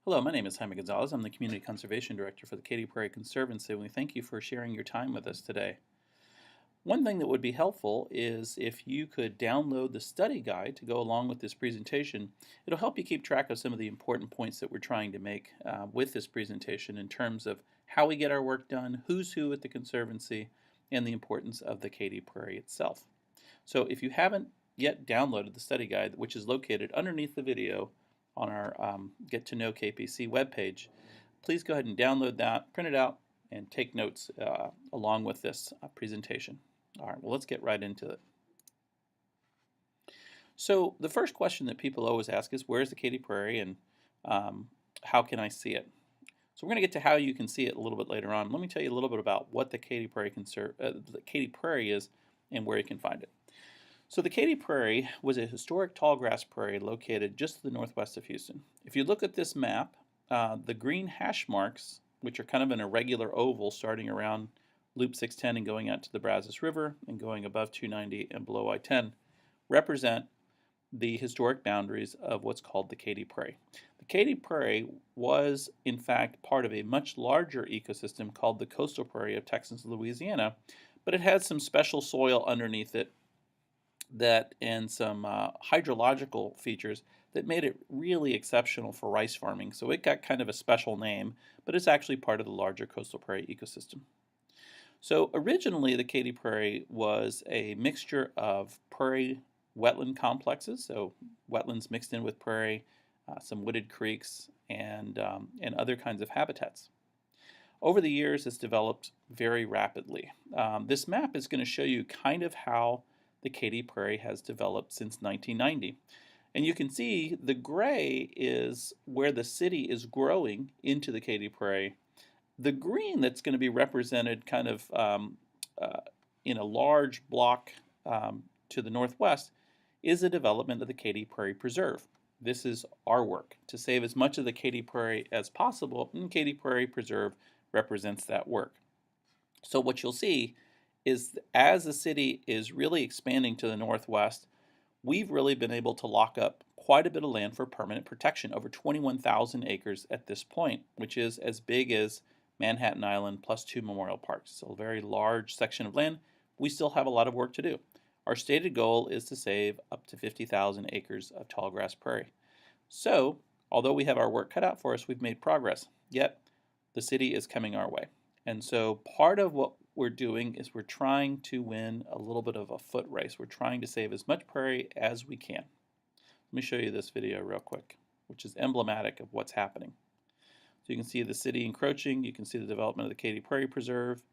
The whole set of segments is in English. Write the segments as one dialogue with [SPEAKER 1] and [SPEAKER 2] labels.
[SPEAKER 1] Hello, my name is Jaime Gonzalez. I'm the Community Conservation Director for the Katy Prairie Conservancy, and we thank you for sharing your time with us today. One thing that would be helpful is if you could download the study guide to go along with this presentation. It'll help you keep track of some of the important points that we're trying to make with this presentation in terms of how we get our work done, who's who at the Conservancy, and the importance of the Katy Prairie itself. So if you haven't yet downloaded the study guide, which is located underneath the video on our Get to Know KPC webpage, please go ahead and download that, print it out, and take notes along with this presentation. All right, well, let's get right into it. So the first question that people always ask is, where's the Katy Prairie and how can I see it? So we're going to get to how you can see it a little bit later on. Let me tell you a little bit about what the Katy Prairie is and where you can find it. So the Katy Prairie was a historic tallgrass prairie located just to the northwest of Houston. If you look at this map, the green hash marks, which are kind of an irregular oval starting around Loop 610 and going out to the Brazos River and going above 290 and below I-10, represent the historic boundaries of what's called the Katy Prairie. The Katy Prairie was, in fact, part of a much larger ecosystem called the coastal prairie of Texas and Louisiana, but it had some special soil underneath it and some hydrological features that made it really exceptional for rice farming. So it got kind of a special name, but it's actually part of the larger coastal prairie ecosystem. So originally the Katy Prairie was a mixture of prairie wetland complexes, so wetlands mixed in with prairie, some wooded creeks, and other kinds of habitats. Over the years, it's developed very rapidly. This map is going to show you kind of how the Katy Prairie has developed since 1990. And you can see the gray is where the city is growing into the Katy Prairie. The green that's going to be represented kind of in a large block to the northwest is a development of the Katy Prairie Preserve. This is our work to save as much of the Katy Prairie as possible, and Katy Prairie Preserve represents that work. So what you'll see is as the city is really expanding to the northwest, we've really been able to lock up quite a bit of land for permanent protection, over 21,000 acres at this point, which is as big as Manhattan Island plus 2 memorial parks. So a very large section of land. We still have a lot of work to do. Our stated goal is to save up to 50,000 acres of tallgrass prairie. So, although we have our work cut out for us, we've made progress, yet the city is coming our way. And so part of what we're doing is we're trying to win a little bit of a foot race. We're trying to save as much prairie as we can. Let me show you this video real quick, which is emblematic of what's happening. So you can see the city encroaching. You can see the development of the Katy Prairie Preserve.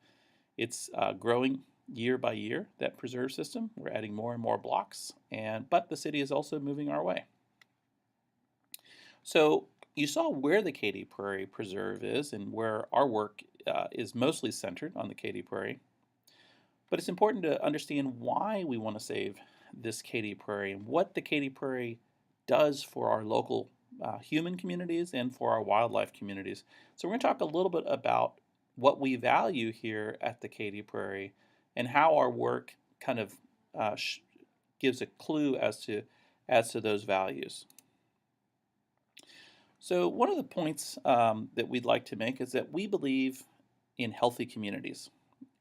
[SPEAKER 1] It's growing year by year, that preserve system. We're adding more and more blocks, but the city is also moving our way. So you saw where the Katy Prairie Preserve is and where our work is mostly centered on the Katy Prairie. But it's important to understand why we want to save this Katy Prairie and what the Katy Prairie does for our local human communities and for our wildlife communities. So we're going to talk a little bit about what we value here at the Katy Prairie and how our work kind of gives a clue as to those values. So one of the points that we'd like to make is that we believe in healthy communities.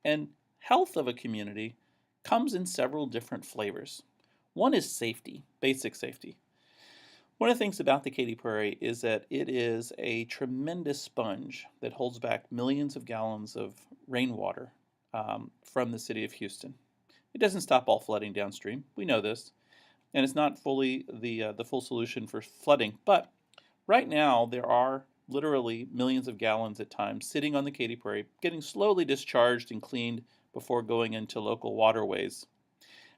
[SPEAKER 1] And health of a community comes in several different flavors. One is safety, basic safety. One of the things about the Katy Prairie is that it is a tremendous sponge that holds back millions of gallons of rainwater from the city of Houston. It doesn't stop all flooding downstream. We know this. And it's not fully the full solution for flooding, but right now there are literally millions of gallons at times sitting on the Katy Prairie, getting slowly discharged and cleaned before going into local waterways.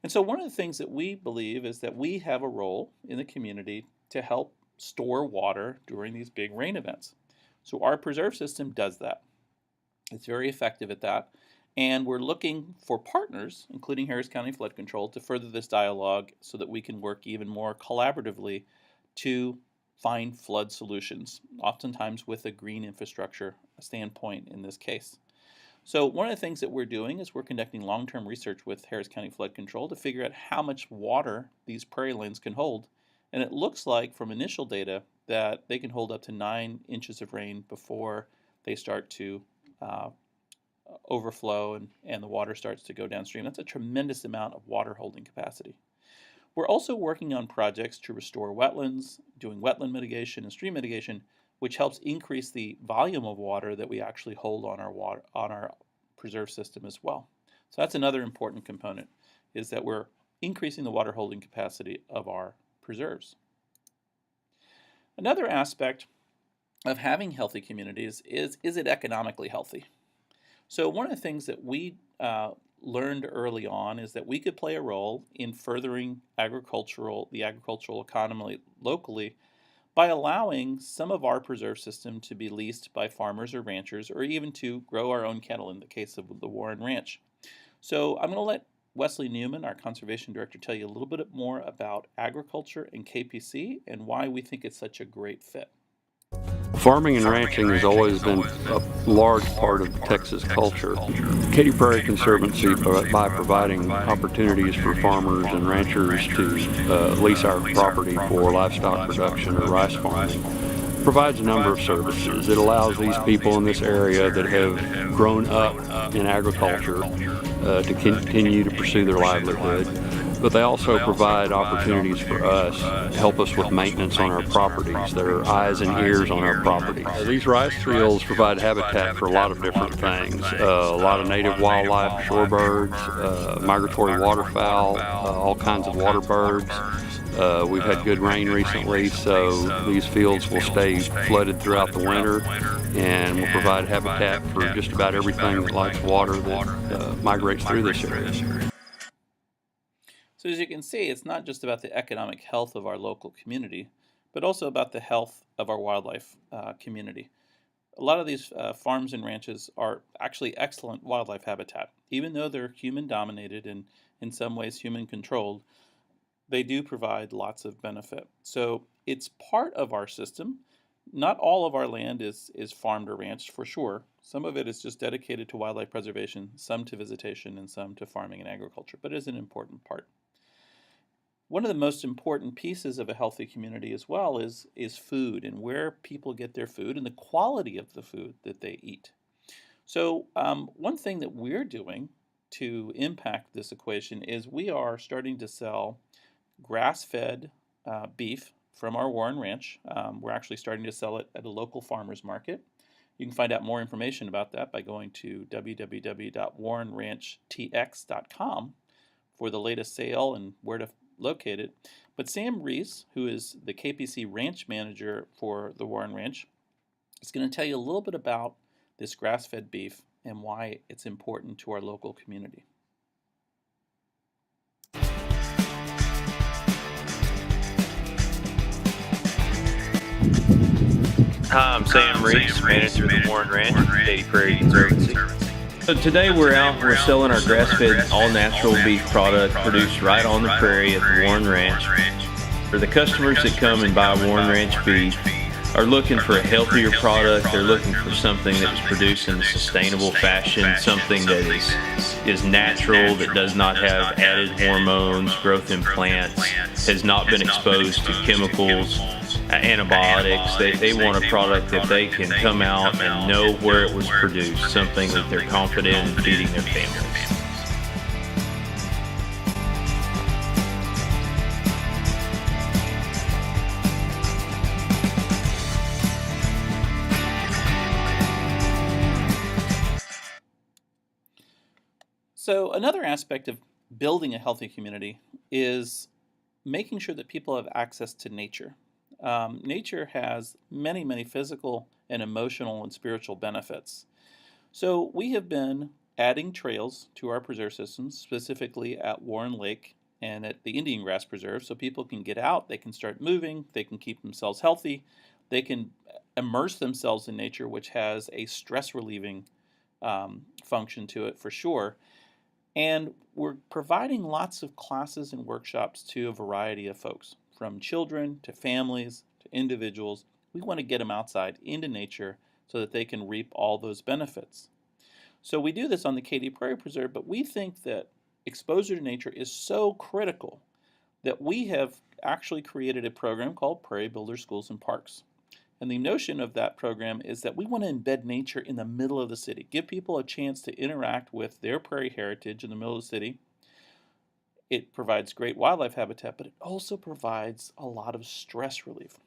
[SPEAKER 1] And so one of the things that we believe is that we have a role in the community to help store water during these big rain events. So our preserve system does that. It's very effective at that. And we're looking for partners, including Harris County Flood Control, to further this dialogue so that we can work even more collaboratively to find flood solutions, oftentimes with a green infrastructure standpoint in this case. So one of the things that we're doing is we're conducting long-term research with Harris County Flood Control to figure out how much water these prairie lands can hold. And it looks like from initial data that they can hold up to 9 inches of rain before they start to uh, overflow and the water starts to go downstream. That's a tremendous amount of water holding capacity. We're also working on projects to restore wetlands, doing wetland mitigation and stream mitigation, which helps increase the volume of water that we actually hold on our preserve system as well. So that's another important component, is that we're increasing the water holding capacity of our preserves. Another aspect of having healthy communities is it economically healthy? So one of the things that we learned early on is that we could play a role in furthering the agricultural economy locally by allowing some of our preserve system to be leased by farmers or ranchers, or even to grow our own cattle in the case of the Warren Ranch. So I'm going to let Wesley Newman, our conservation director, tell you a little bit more about agriculture and KPC and why we think it's such a great fit.
[SPEAKER 2] Farming and ranching has always been a large part of Texas culture. KATY Prairie Conservancy, by providing opportunities for farmers and ranchers to lease our property for livestock production or rice farming, provides a number of services. It allows these people in this area that have grown up in agriculture to continue to pursue their livelihood. But they also provide opportunities for us to help us with maintenance on our properties. They're eyes and ears on our properties. These rice fields provide habitat for a lot of different things. A lot of native wildlife, shorebirds, migratory waterfowl, all kinds of water birds. We've had good rain recently, so these fields will stay flooded throughout the winter and will provide habitat for just about everything that likes water that migrates through this area.
[SPEAKER 1] So as you can see, it's not just about the economic health of our local community, but also about the health of our wildlife community. A lot of these farms and ranches are actually excellent wildlife habitat. Even though they're human dominated and in some ways human controlled, they do provide lots of benefit. So it's part of our system. Not all of our land is farmed or ranched, for sure. Some of it is just dedicated to wildlife preservation, some to visitation, and some to farming and agriculture, but it is an important part. One of the most important pieces of a healthy community as well is food, and where people get their food and the quality of the food that they eat. So one thing that we're doing to impact this equation is we are starting to sell grass-fed beef from our Warren Ranch. We're actually starting to sell it at a local farmer's market. You can find out more information about that by going to www.warrenranchtx.com for the latest sale and where to locate it. But Sam Reese, who is the KPC ranch manager for the Warren Ranch, is going to tell you a little bit about this grass-fed beef and why it's important to our local community.
[SPEAKER 3] Hi, I'm Sam Reese, manager of the Warren Ranch at KATY Prairie Conservancy. So today we're selling our grass-fed all-natural beef product produced right on the prairie at the Warren Ranch. For the customers that come and buy Warren Ranch beef are looking for a healthier product. They're looking for something that was produced in a sustainable fashion, something that is natural, that does not have added hormones, growth in plants, has not been exposed to chemicals, antibiotics. They want a product that they can come out and know where it was produced, something that they're confident in feeding their families.
[SPEAKER 1] So another aspect of building a healthy community is making sure that people have access to nature. Nature has many, many physical and emotional and spiritual benefits. So we have been adding trails to our preserve systems, specifically at Warren Lake and at the Indian Grass Preserve, so people can get out, they can start moving, they can keep themselves healthy, they can immerse themselves in nature, which has a stress relieving function to it for sure. And we're providing lots of classes and workshops to a variety of folks, from children to families to individuals. We want to get them outside into nature so that they can reap all those benefits. So we do this on the KATY Prairie Preserve, but we think that exposure to nature is so critical that we have actually created a program called Prairie Builder Schools and Parks. And the notion of that program is that we want to embed nature in the middle of the city, give people a chance to interact with their prairie heritage in the middle of the city. It provides great wildlife habitat, but it also provides a lot of stress relief.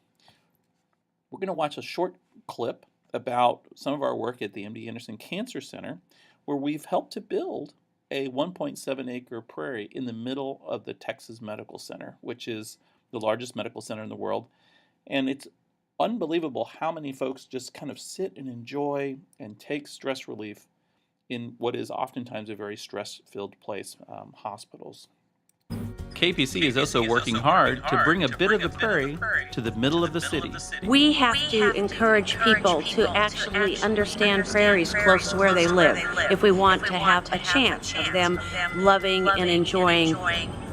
[SPEAKER 1] We're going to watch a short clip about some of our work at the MD Anderson Cancer Center, where we've helped to build a 1.7 acre prairie in the middle of the Texas Medical Center, which is the largest medical center in the world. And it's unbelievable how many folks just kind of sit and enjoy and take stress relief in what is oftentimes a very stress-filled place, hospitals. KPC is also working hard to bring a bit of the prairie to the middle of the city.
[SPEAKER 4] We have to encourage people to actually understand prairies close to where they live if we want to have a chance of them loving and enjoying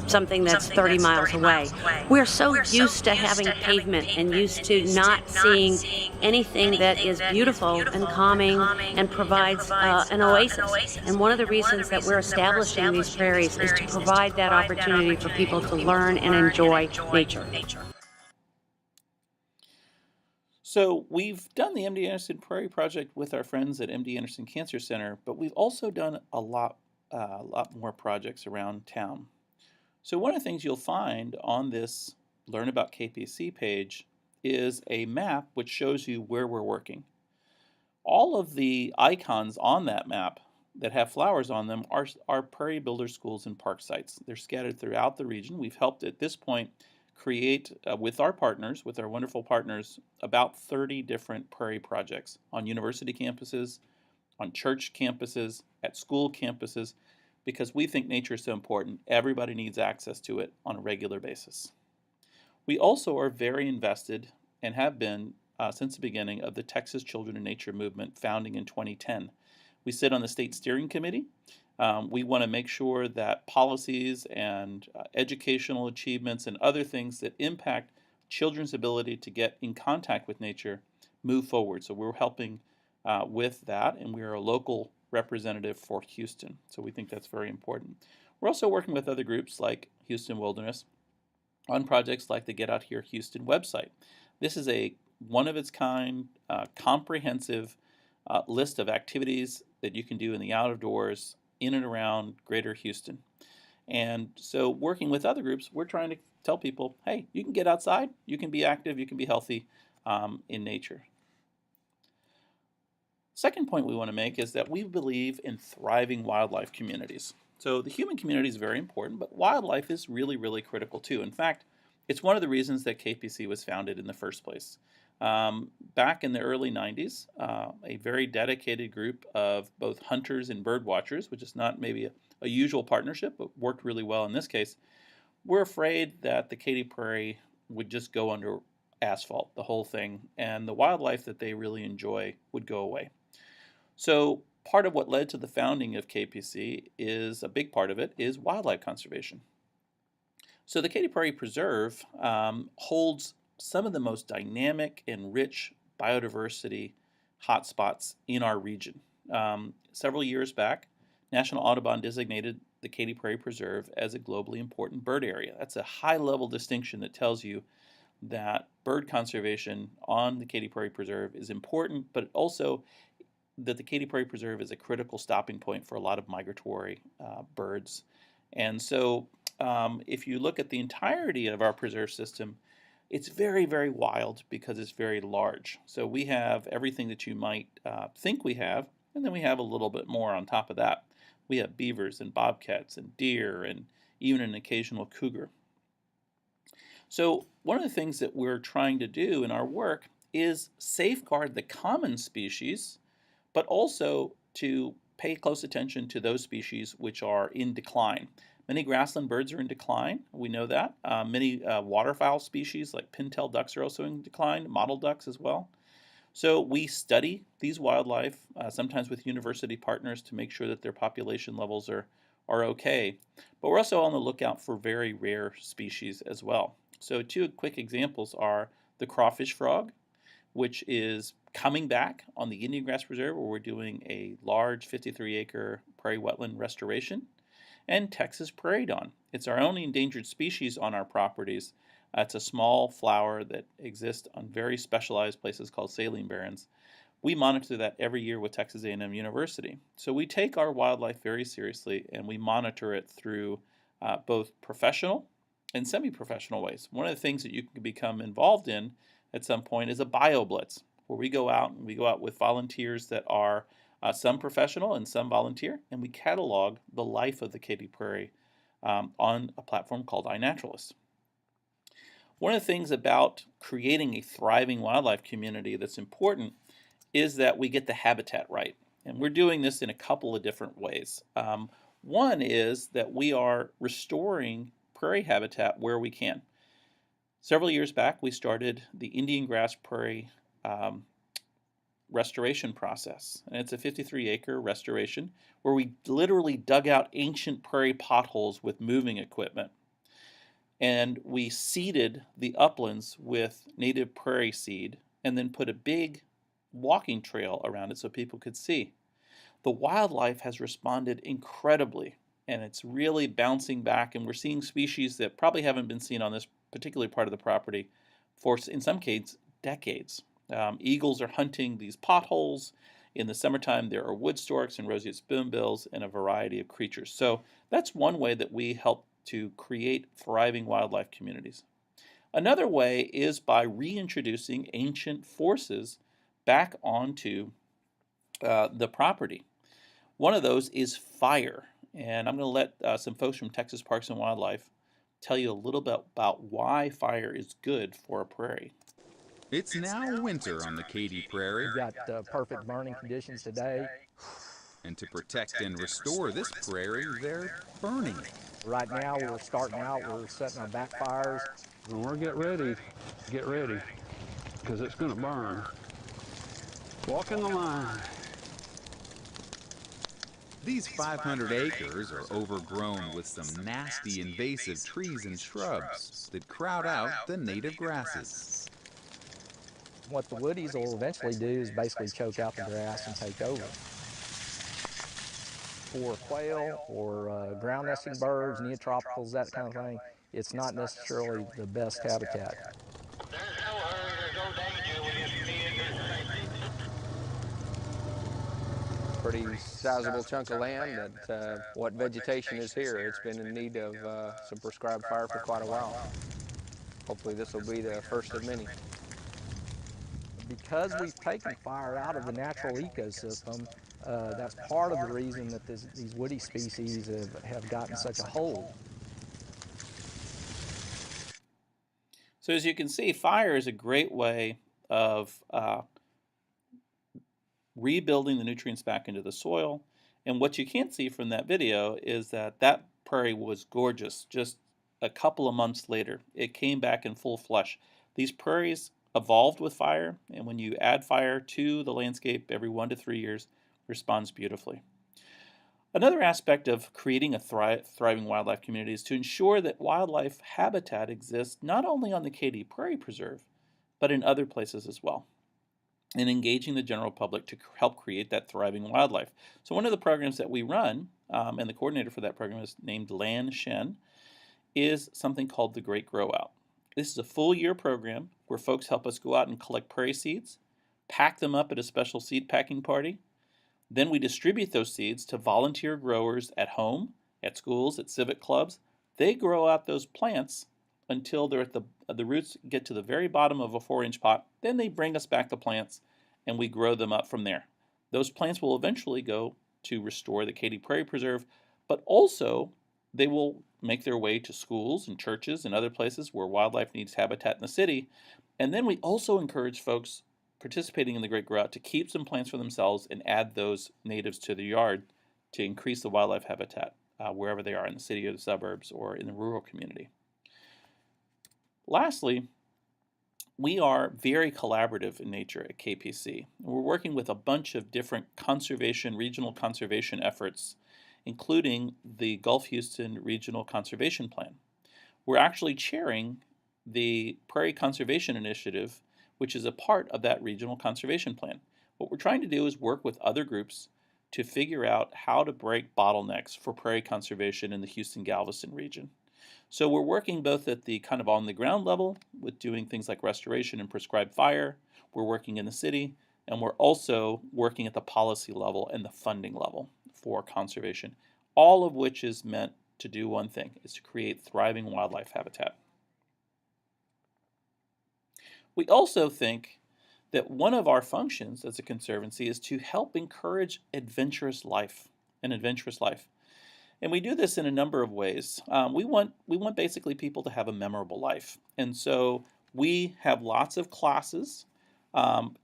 [SPEAKER 4] something that's 30 miles away. We're so used to having pavement and used to not seeing anything that is beautiful and calming and provides an oasis. And one of the reasons that we're establishing these prairies is to provide that opportunity for people to learn and enjoy nature.
[SPEAKER 1] So we've done the MD Anderson Prairie Project with our friends at MD Anderson Cancer Center, but we've also done a lot more projects around town. So one of the things you'll find on this Learn About KPC page is a map which shows you where we're working. All of the icons on that map that have flowers on them are Prairie Builder Schools and Park sites. They're scattered throughout the region. We've helped at this point create, with our partners, with our wonderful partners, about 30 different prairie projects on university campuses, on church campuses, at school campuses, because we think nature is so important. Everybody needs access to it on a regular basis. We also are very invested and have been since the beginning of the Texas Children in Nature movement, founding in 2010. We sit on the state steering committee. We want to make sure that policies and educational achievements and other things that impact children's ability to get in contact with nature move forward. So we're helping with that, and we are a local representative for Houston. So we think that's very important. We're also working with other groups like Houston Wilderness on projects like the Get Out Here Houston website. This is a one-of-its-kind, comprehensive list of activities that you can do in the outdoors in and around greater Houston. And so working with other groups, we're trying to tell people, hey, you can get outside, you can be active, you can be healthy in nature. Second point we want to make is that we believe in thriving wildlife communities. So the human community is very important, but wildlife is really, really critical too. In fact, it's one of the reasons that KPC was founded in the first place. Back in the early 90s, a very dedicated group of both hunters and bird watchers, which is not maybe a usual partnership, but worked really well in this case, were afraid that the KATY Prairie would just go under asphalt, the whole thing, and the wildlife that they really enjoy would go away. So part of what led to the founding of KPC is, a big part of it, is wildlife conservation. So the KATY Prairie Preserve holds some of the most dynamic and rich biodiversity hotspots in our region. Several years back, National Audubon designated the KATY Prairie Preserve as a globally important bird area. That's a high-level distinction that tells you that bird conservation on the KATY Prairie Preserve is important, but also that the KATY Prairie Preserve is a critical stopping point for a lot of migratory birds. And so if you look at the entirety of our preserve system, it's very, very wild because it's very large. So we have everything that you might think we have, and then we have a little bit more on top of that. We have beavers and bobcats and deer and even an occasional cougar. So one of the things that we're trying to do in our work is safeguard the common species, but also to pay close attention to those species which are in decline. Many grassland birds are in decline, we know that. Many waterfowl species like pintail ducks are also in decline, mottled ducks as well. So we study these wildlife, sometimes with university partners, to make sure that their population levels are okay. But we're also on the lookout for very rare species as well. So two quick examples are the crawfish frog, which is coming back on the Indian Grass Preserve, where we're doing a large 53-acre prairie wetland restoration. and Texas prairie dawn. It's our only endangered species on our properties. It's a small flower that exists on very specialized places called saline barrens. We monitor that every year with Texas A&M University. So we take our wildlife very seriously, and we monitor it through both professional and semi-professional ways. One of the things that you can become involved in at some point is a bio-blitz, where we go out with volunteers that are some professional and some volunteer, and we catalog the life of the Katy Prairie on a platform called iNaturalist. One of the things about creating a thriving wildlife community that's important is that we get the habitat right. And we're doing this in a couple of different ways. One is that we are restoring prairie habitat where we can. Several years back, we started the Indian grass prairie restoration process. And it's a 53-acre restoration where we literally dug out ancient prairie potholes with moving equipment. And we seeded the uplands with native prairie seed and then put a big walking trail around it so people could see. The wildlife has responded incredibly, and it's really bouncing back, and we're seeing species that probably haven't been seen on this particular part of the property for, in some cases, decades. Eagles are hunting these potholes. In the summertime, there are wood storks and roseate spoonbills and a variety of creatures. So that's one way that we help to create thriving wildlife communities. Another way is by reintroducing ancient forces back onto the property. One of those is fire, and I'm going to let some folks from Texas Parks and Wildlife tell you a little bit about why fire is good for a prairie.
[SPEAKER 5] It's now winter on the Katy Prairie.
[SPEAKER 6] We've got perfect burning conditions today.
[SPEAKER 5] And to protect and restore this prairie, they're burning.
[SPEAKER 6] Right now we're starting out, we're setting our backfires.
[SPEAKER 2] When we're get ready, because it's going to burn. Walk in the line.
[SPEAKER 5] These 500 acres are overgrown with some nasty invasive trees and shrubs that crowd out the native grasses.
[SPEAKER 6] What the woodies will eventually do is basically choke out the grass and take over. For quail or ground nesting birds, neotropicals, that kind of thing, it's not necessarily the best habitat.
[SPEAKER 7] Pretty sizable chunk of land that what vegetation is here. It's been in need of some prescribed fire for quite a while. Hopefully this will be the first of many.
[SPEAKER 6] Because we've taken fire out of the natural ecosystem, that's part of the reason that these woody species have gotten such a hold.
[SPEAKER 1] So as you can see, fire is a great way of rebuilding the nutrients back into the soil. And what you can't see from that video is that that prairie was gorgeous just a couple of months later. It came back in full flush. These prairies evolved with fire, and when you add fire to the landscape every 1 to 3 years, it responds beautifully. Another aspect of creating a thriving wildlife community is to ensure that wildlife habitat exists not only on the Katy Prairie Preserve, but in other places as well, and engaging the general public to help create that thriving wildlife. So one of the programs that we run, and the coordinator for that program is named Lan Shen, is something called the Great Grow Out. This is a full year program where folks help us go out and collect prairie seeds, pack them up at a special seed packing party. Then we distribute those seeds to volunteer growers at home, at schools, at civic clubs. They grow out those plants until they're at the roots get to the very bottom of a 4-inch pot. Then they bring us back the plants and we grow them up from there. Those plants will eventually go to restore the Katy Prairie Preserve, but also they will make their way to schools and churches and other places where wildlife needs habitat in the city. And then we also encourage folks participating in the Great Grow Out to keep some plants for themselves and add those natives to the yard to increase the wildlife habitat wherever they are in the city or the suburbs or in the rural community. Lastly, we are very collaborative in nature at KPC. We're working with a bunch of different regional conservation efforts, including the Gulf Houston Regional Conservation Plan. We're actually chairing the Prairie Conservation Initiative, which is a part of that regional conservation plan. What we're trying to do is work with other groups to figure out how to break bottlenecks for prairie conservation in the Houston-Galveston region. So we're working both at the kind of on the ground level with doing things like restoration and prescribed fire. We're working in the city, and we're also working at the policy level and the funding level for conservation, all of which is meant to do one thing, is to create thriving wildlife habitat. We also think that one of our functions as a conservancy is to help encourage adventurous life, an adventurous life. And we do this in a number of ways. We want basically people to have a memorable life. And so we have lots of classes,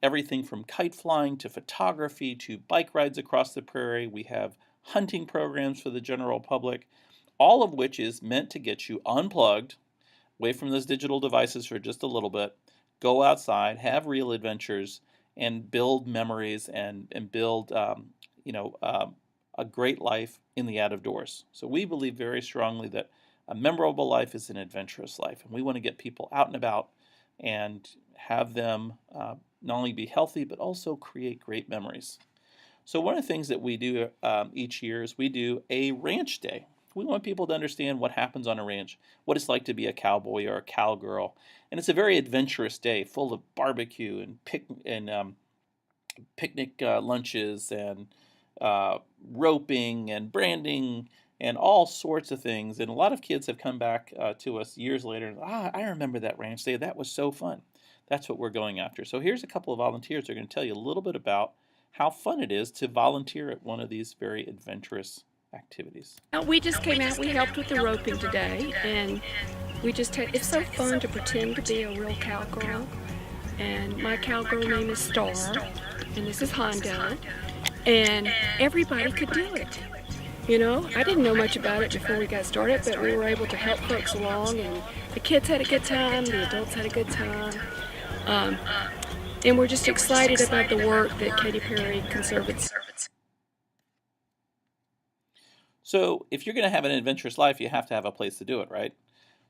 [SPEAKER 1] everything from kite flying to photography to bike rides across the prairie. We have hunting programs for the general public, all of which is meant to get you unplugged, away from those digital devices for just a little bit, go outside, have real adventures, and build memories and build a great life in the out of doors. So we believe very strongly that a memorable life is an adventurous life, and we want to get people out and about and have them not only be healthy but also create great memories. So one of the things that we do each year is we do a ranch day. We want people to understand what happens on a ranch, what it's like to be a cowboy or a cowgirl, and it's a very adventurous day, full of barbecue and picnic lunches and roping and branding and all sorts of things. And a lot of kids have come back to us years later and, I remember that ranch day. That was so fun. That's what we're going after. So here's a couple of volunteers who are going to tell you a little bit about how fun it is to volunteer at one of these very adventurous activities.
[SPEAKER 8] We just came out, we helped with the roping today, and we just had, it's so fun to pretend to be a real cowgirl. And my cowgirl name is Star, and this is Hondo, and everybody could do it. You know, I didn't know much about it before we got started, but we were able to help folks along, and the kids had a good time, the adults had a good time. And we're just excited about the work that Katy Prairie Conservancy.
[SPEAKER 1] So if you're going to have an adventurous life, you have to have a place to do it, right?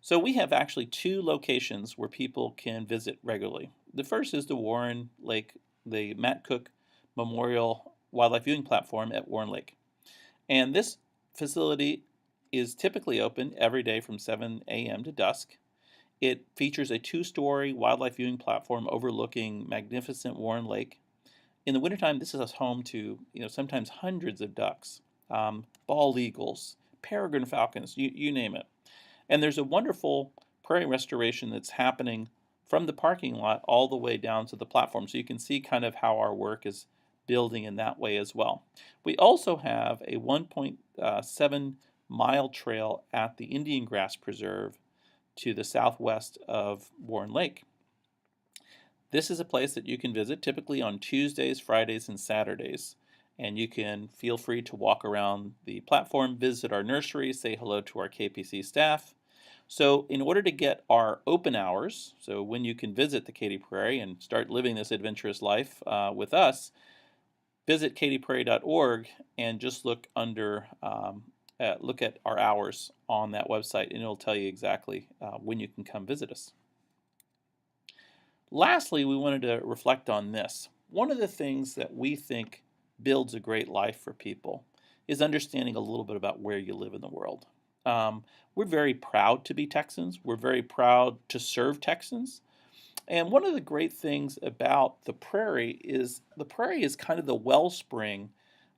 [SPEAKER 1] So we have actually 2 locations where people can visit regularly. The first is the Warren Lake, the Matt Cook Memorial Wildlife Viewing Platform at Warren Lake. And this facility is typically open every day from 7 a.m. to dusk. It features a 2-story wildlife viewing platform overlooking magnificent Warren Lake. In the wintertime, this is home to sometimes hundreds of ducks, bald eagles, peregrine falcons, you name it. And there's a wonderful prairie restoration that's happening from the parking lot all the way down to the platform. So you can see kind of how our work is building in that way as well. We also have a 1.7-mile trail at the Indian Grass Preserve to the southwest of Warren Lake. This is a place that you can visit typically on Tuesdays, Fridays, and Saturdays. And you can feel free to walk around the platform, visit our nursery, say hello to our KPC staff. So in order to get our open hours, so when you can visit the Katy Prairie and start living this adventurous life with us, visit katyprairie.org and just look look at our hours on that website, and it'll tell you exactly when you can come visit us. Lastly, we wanted to reflect on this. One of the things that we think builds a great life for people is understanding a little bit about where you live in the world. We're very proud to be Texans. We're very proud to serve Texans. And one of the great things about the Prairie is kind of the wellspring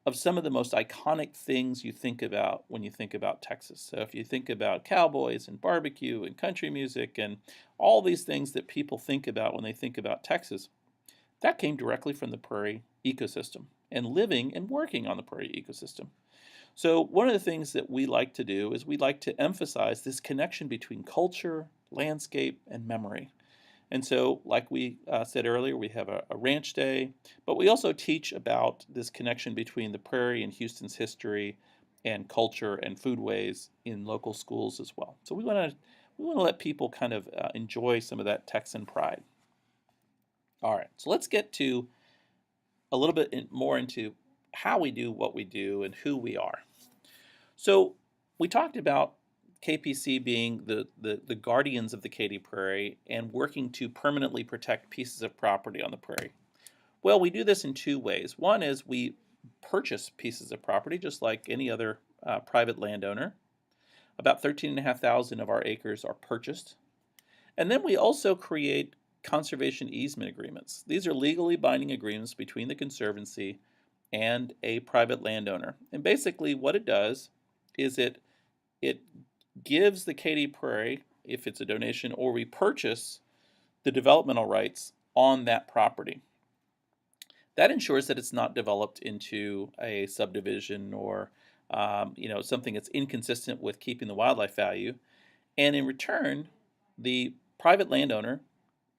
[SPEAKER 1] of some of the most iconic things you think about when you think about Texas. So if you think about cowboys and barbecue and country music and all these things that people think about when they think about Texas, that came directly from the Prairie ecosystem and living and working on the Prairie ecosystem. So one of the things that we like to do is we like to emphasize this connection between culture, landscape, and memory. And so, like we said earlier, we have a ranch day, but we also teach about this connection between the Prairie and Houston's history and culture and foodways in local schools as well. So we want to let people kind of enjoy some of that Texan pride. All right, so let's get to a little bit more into how we do what we do and who we are. So we talked about KPC being the guardians of the Katy Prairie and working to permanently protect pieces of property on the prairie. Well, we do this in 2 ways. One is we purchase pieces of property just like any other private landowner. About 13,500 of our acres are purchased. And then we also create conservation easement agreements. These are legally binding agreements between the Conservancy and a private landowner. And basically what it does is it gives the KATY Prairie, if it's a donation or we purchase, the developmental rights on that property. That ensures that it's not developed into a subdivision or something that's inconsistent with keeping the wildlife value. And in return, the private landowner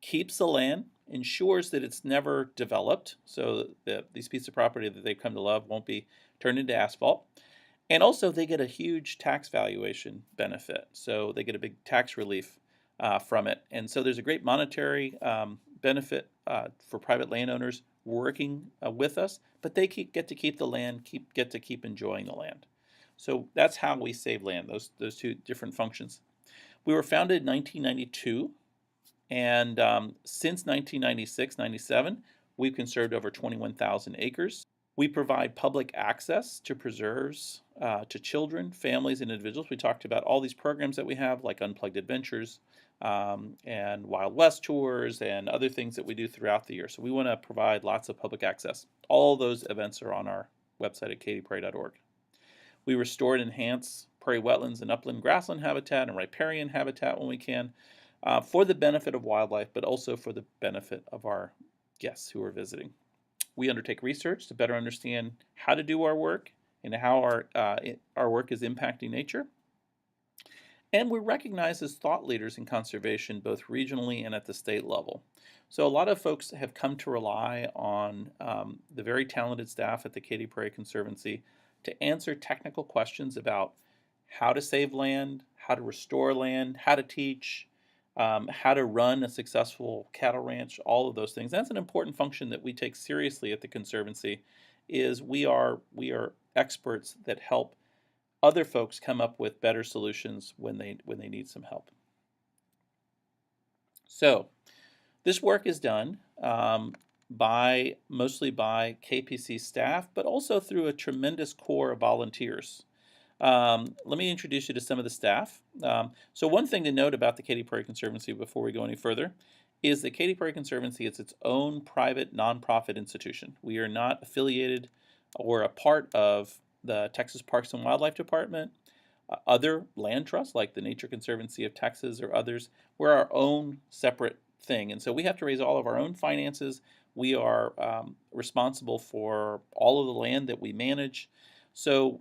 [SPEAKER 1] keeps the land, ensures that it's never developed, so that these pieces of property that they've come to love won't be turned into asphalt. And also they get a huge tax valuation benefit. So they get a big tax relief from it. And so there's a great monetary benefit for private landowners working with us, but they get to keep the land, get to keep enjoying the land. So that's how we save land, those two different functions. We were founded in 1992, and since 1996-97, we've conserved over 21,000 acres. We provide public access to preserves to children, families, and individuals. We talked about all these programs that we have, like Unplugged Adventures and Wild West tours and other things that we do throughout the year. So we want to provide lots of public access. All those events are on our website at katyprairie.org. We restore and enhance prairie wetlands and upland grassland habitat and riparian habitat when we can for the benefit of wildlife, but also for the benefit of our guests who are visiting. We undertake research to better understand how to do our work and how our work is impacting nature. And we're recognized as thought leaders in conservation, both regionally and at the state level. So a lot of folks have come to rely on the very talented staff at the KATY Prairie Conservancy to answer technical questions about how to save land, how to restore land, how to teach, how to run a successful cattle ranch, all of those things. That's an important function that we take seriously at the Conservancy, is we are experts that help other folks come up with better solutions when they need some help. So this work is done mostly by KPC's staff, but also through a tremendous core of volunteers. Let me introduce you to some of the staff. So one thing to note about the KATY Prairie Conservancy before we go any further is the KATY Prairie Conservancy is its own private nonprofit institution. We are not affiliated or a part of the Texas Parks and Wildlife Department, other land trusts like the Nature Conservancy of Texas or others. We're our own separate thing, and so we have to raise all of our own finances. We are responsible for all of the land that we manage. So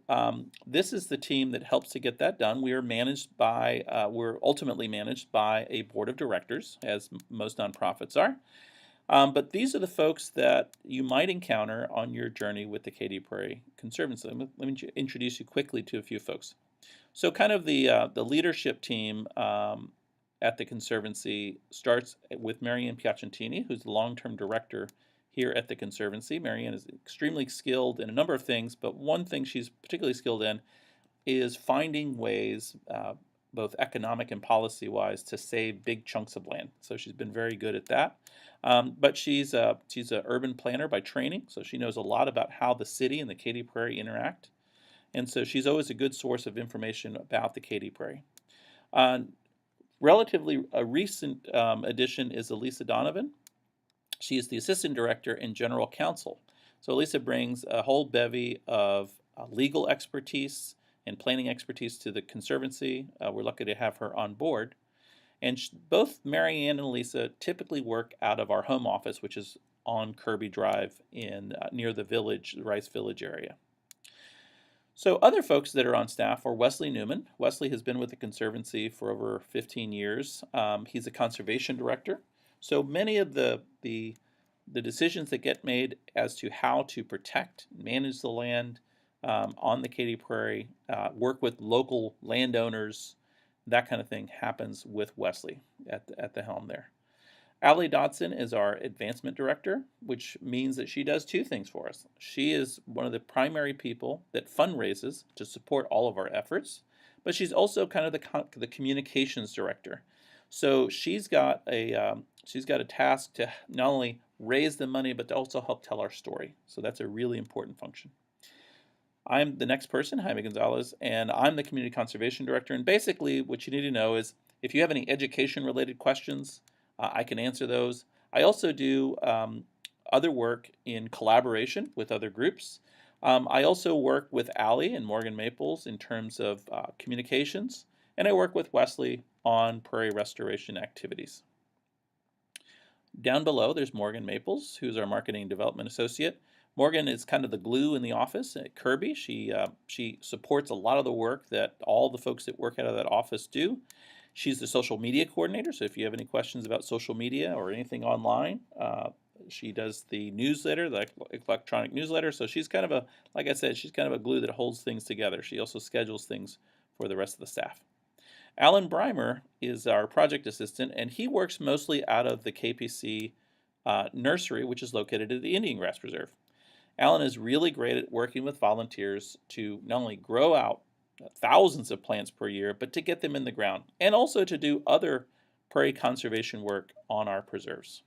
[SPEAKER 1] this is the team that helps to get that done. We are we're ultimately managed by a board of directors, as most nonprofits are. But these are the folks that you might encounter on your journey with the KATY Prairie Conservancy. Let me introduce you quickly to a few folks. So kind of the leadership team at the Conservancy starts with Marianne Piacentini, who's the long-term director here at the Conservancy. Marianne is extremely skilled in a number of things, but one thing she's particularly skilled in is finding ways, both economic and policy-wise, to save big chunks of land. So she's been very good at that. But she's an urban planner by training, so she knows a lot about how the city and the KATY Prairie interact. And so she's always a good source of information about the KATY Prairie. Relatively a recent addition is Elisa Donovan. She is the assistant director and general counsel. So Elisa brings a whole bevy of legal expertise and planning expertise to the Conservancy. We're lucky to have her on board. And both Marianne and Elisa typically work out of our home office, which is on Kirby Drive near the Rice Village area. So other folks that are on staff are Wesley Newman. Wesley has been with the Conservancy for over 15 years. He's a conservation director. So many of the decisions that get made as to how to protect, manage the land on the KATY Prairie, work with local landowners, that kind of thing happens with Wesley at the helm there. Allie Dodson is our advancement director, which means that she does two things for us. She is one of the primary people that fundraises to support all of our efforts, but she's also kind of the communications director. So she's got a task to not only raise the money, but to also help tell our story. So that's a really important function. I'm the next person, Jaime Gonzalez, and I'm the Community Conservation Director. And basically what you need to know is if you have any education-related questions, I can answer those. I also do other work in collaboration with other groups. I also work with Allie and Morgan Maples in terms of communications, and I work with Wesley on prairie restoration activities. Down below, there's Morgan Maples, who's our Marketing and Development Associate. Morgan is kind of the glue in the office at Kirby. She supports a lot of the work that all the folks that work out of that office do. She's the social media coordinator, so if you have any questions about social media or anything online, she does the newsletter, the electronic newsletter. So she's kind of a, like I said, she's kind of a glue that holds things together. She also schedules things for the rest of the staff. Alan Breimer is our project assistant, and he works mostly out of the KPC nursery, which is located at the Indian Grass Preserve. Alan is really great at working with volunteers to not only grow out thousands of plants per year, but to get them in the ground, and also to do other prairie conservation work on our preserves.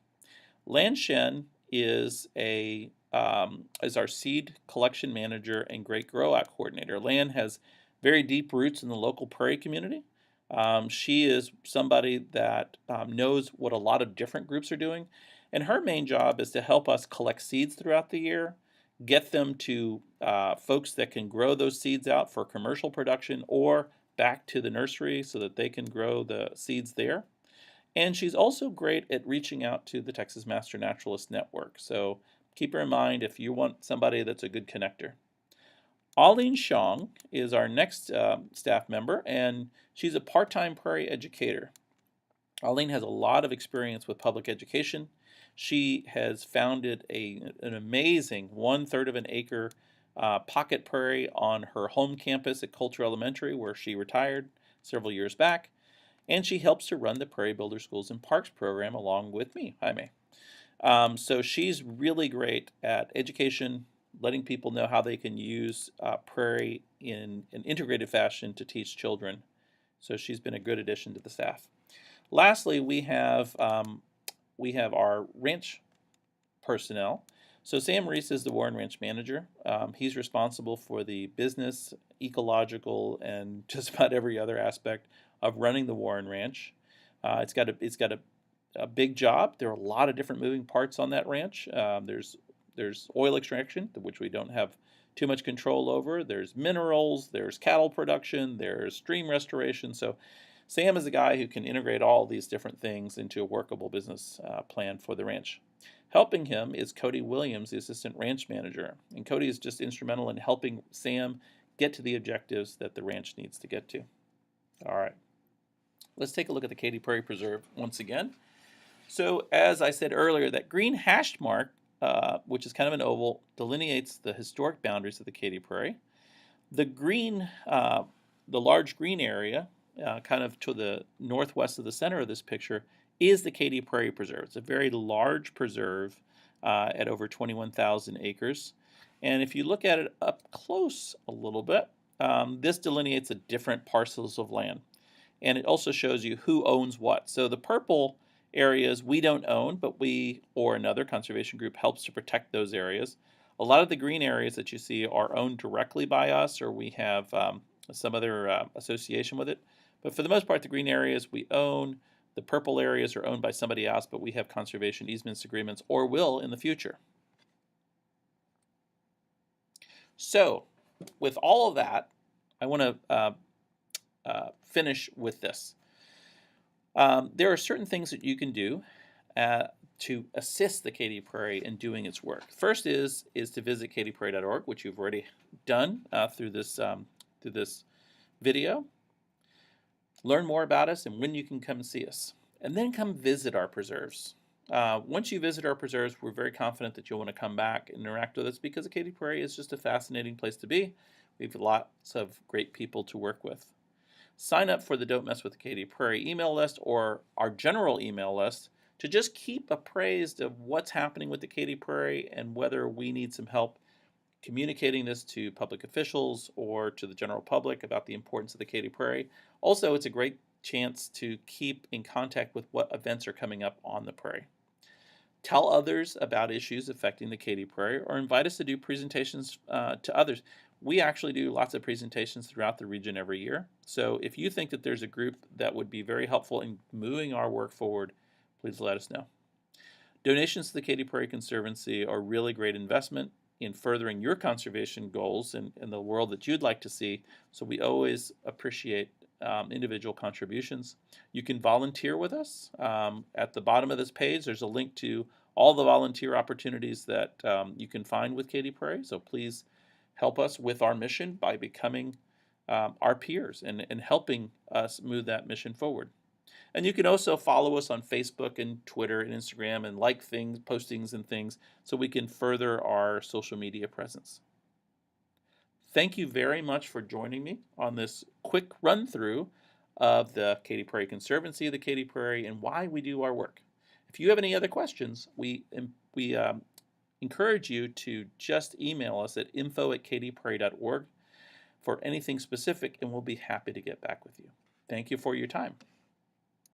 [SPEAKER 1] Lan Shen is our seed collection manager and great grow out coordinator. Lan has very deep roots in the local prairie community. She is somebody that knows what a lot of different groups are doing, and her main job is to help us collect seeds throughout the year, get them to folks that can grow those seeds out for commercial production or back to the nursery so that they can grow the seeds there. And she's also great at reaching out to the Texas Master Naturalist Network. So keep her in mind if you want somebody that's a good connector. Aline Xiong is our next staff member, and she's a part-time prairie educator. Aline has a lot of experience with public education. She has founded an amazing 1/3 of an acre pocket prairie on her home campus at Coulter Elementary, where she retired several years back. And she helps to run the Prairie Builder Schools and Parks program along with me, Jaime. So she's really great at education, letting people know how they can use prairie in an integrated fashion to teach children. So she's been a good addition to the staff. Lastly, we have our ranch personnel. So Sam Reese is the Warren Ranch manager. He's responsible for the business, ecological, and just about every other aspect of running the Warren Ranch. It's got a big job. There are a lot of different moving parts on that ranch. There's oil extraction, which we don't have too much control over. There's minerals, there's cattle production, there's stream restoration. So Sam is the guy who can integrate all these different things into a workable business plan for the ranch. Helping him is Cody Williams, the assistant ranch manager. And Cody is just instrumental in helping Sam get to the objectives that the ranch needs to get to. All right. Let's take a look at the KATY Prairie Preserve once again. So as I said earlier, that green hashed mark, which is kind of an oval, delineates the historic boundaries of the KATY Prairie. The green, the large green area, kind of to the northwest of the center of this picture, is the KATY Prairie Preserve. It's a very large preserve at over 21,000 acres. And if you look at it up close a little bit, this delineates the different parcels of land. And it also shows you who owns what. So the purple areas we don't own, but we or another conservation group helps to protect those areas. A lot of the green areas that you see are owned directly by us, or we have some other association with it. But for the most part, the green areas we own. The purple areas are owned by somebody else, but we have conservation easements agreements, or will in the future. So with all of that, I want to finish with this. There are certain things that you can do to assist the KATY Prairie in doing its work. First is to visit katyprairie.org, which you've already done through this video. Learn more about us and when you can come see us. And then come visit our preserves. Once you visit our preserves, we're very confident that you'll want to come back and interact with us because the KATY Prairie is just a fascinating place to be. We have lots of great people to work with. Sign up for the Don't Mess with the KATY Prairie email list or our general email list to just keep appraised of what's happening with the KATY Prairie and whether we need some help communicating this to public officials or to the general public about the importance of the KATY Prairie. Also, it's a great chance to keep in contact with what events are coming up on the prairie. Tell others about issues affecting the Katy Prairie, or invite us to do presentations to others. We actually do lots of presentations throughout the region every year. So if you think that there's a group that would be very helpful in moving our work forward, please let us know. Donations to the Katy Prairie Conservancy are a really great investment in furthering your conservation goals in the world that you'd like to see. So we always appreciate individual contributions. You can volunteer with us. At the bottom of this page, there's a link to all the volunteer opportunities that you can find with Katy Prairie. So please help us with our mission by becoming our peers and helping us move that mission forward. And you can also follow us on Facebook and Twitter and Instagram and like things, postings and things, so we can further our social media presence. Thank you very much for joining me on this quick run through of the Katy Prairie Conservancy of the Katy Prairie and why we do our work. If you have any other questions, we encourage you to just email us at info@katyprairie.org for anything specific, and we'll be happy to get back with you. Thank you for your time.